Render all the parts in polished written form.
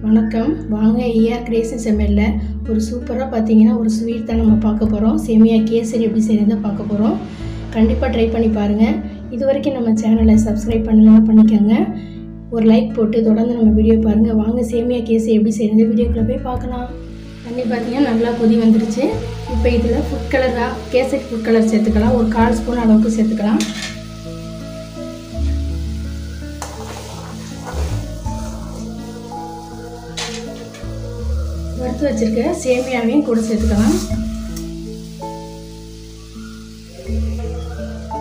வணக்கம். வாங்க AR creation சமையல்ல ஒரு சூப்பராக பார்த்தீங்கன்னா ஒரு ஸ்வீட் தான் நம்ம பார்க்க போகிறோம். சேமியா கேசரி எப்படி செய்யறதை பார்க்க போகிறோம். கண்டிப்பாக ட்ரை பண்ணி பாருங்கள். இது வரைக்கும் நம்ம சேனலை சப்ஸ்கிரைப் பண்ணலாம் பண்ணிக்கோங்க. ஒரு லைக் போட்டு தொடர்ந்து நம்ம வீடியோ பாருங்கள். வாங்க சேமியா கேசரி எப்படி செய்யறது வீடியோக்குள்ளே போய் பார்க்கலாம். தண்ணி பார்த்தீங்கன்னா நல்லா கொதி வந்துருச்சு. இப்போ இதில் ஃபுட் கலராக கேசரி ஃபுட் கலர் சேர்த்துக்கலாம். ஒரு 1/4 ஸ்பூன் அளவுக்கு சேர்த்துக்கலாம். வறுத்து வச்சிருக்க சேமியாவையும் கூட சேர்த்துக்கலாம்.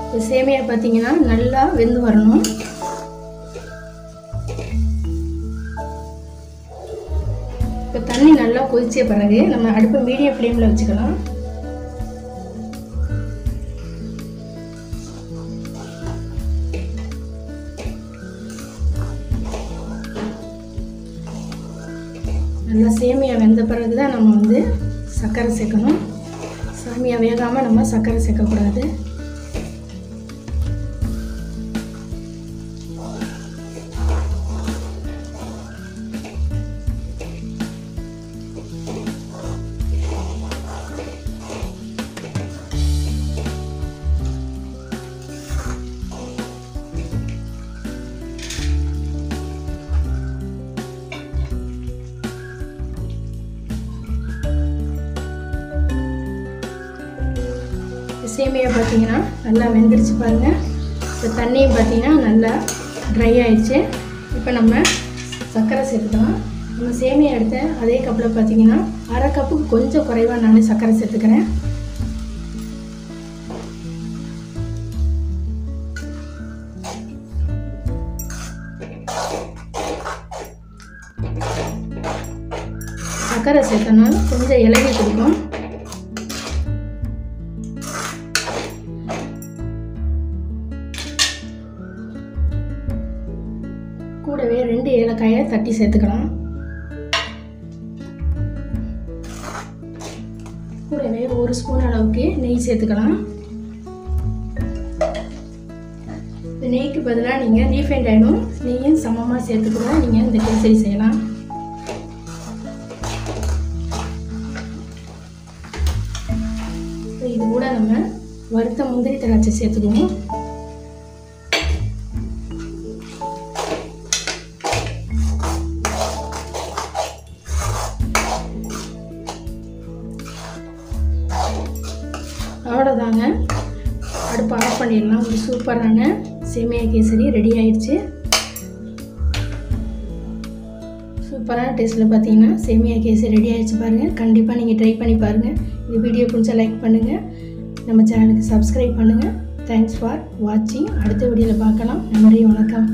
இப்போ சேமியா பார்த்தீங்கன்னா நல்லா வெந்து வரணும். இப்போ தண்ணி நல்லா கொதிச்ச பிறகு நம்ம அடுப்பை மீடியம் ஃப்ளேமில் வச்சுக்கலாம். நல்லா சேமியா வெந்த பிறகு தான் நம்ம வந்து சர்க்கரை சேர்க்கணும். சேமியா வேகாமல் நம்ம சர்க்கரை சேர்க்கக்கூடாது. சேமியா பார்த்தீங்கன்னா நல்லா வெந்துருச்சு பாருங்கள். இப்போ தண்ணியும் பார்த்தீங்கன்னா நல்லா ட்ரை ஆயிடுச்சு. இப்போ நம்ம சர்க்கரை சேர்த்துக்கலாம். நம்ம சேமியா எடுத்த அதே கப்பில் பார்த்தீங்கன்னா 1/2 கப்புக்கு கொஞ்சம் குறைவாக நான் சர்க்கரை சேர்த்துக்கிறேன். சர்க்கரை சேர்த்தோன்னா கொஞ்சம் இலகி கொடுக்கும். கூடவே 2 ஏலக்காயை தட்டி சேர்த்துக்கலாம். கூடவே 1 ஸ்பூன் அளவுக்கு நெய் சேர்த்துக்கலாம். இந்த நெய்க்கு பதிலாக நீங்கள் ரீஃபைண்ட் ஆயிலும் நெய்யும் சமமாக சேர்த்துக்கூட நீங்கள் இந்த கேசரி செய்யலாம். இது கூட நம்ம வறுத்த முந்திரி திராட்சை சேர்த்துக்குவோம். அவ்வளோதாங்க, அடுப்பு ஆஃப் பண்ணிடலாம். ஒரு சூப்பரான சேமியா கேசரி ரெடி ஆயிடுச்சு. சூப்பரான டேஸ்ட்டில் பார்த்தீங்கன்னா சேமியா கேசரி ரெடி ஆயிடுச்சு பாருங்கள். கண்டிப்பாக நீங்கள் ட்ரை பண்ணி பாருங்கள். இந்த வீடியோ பிடிச்சா லைக் பண்ணுங்கள், நம்ம சேனலுக்கு சப்ஸ்கிரைப் பண்ணுங்கள். தேங்க்ஸ் ஃபார் வாட்சிங். அடுத்த வீடியோவில் பார்க்கலாம். நன்றி, வணக்கம்.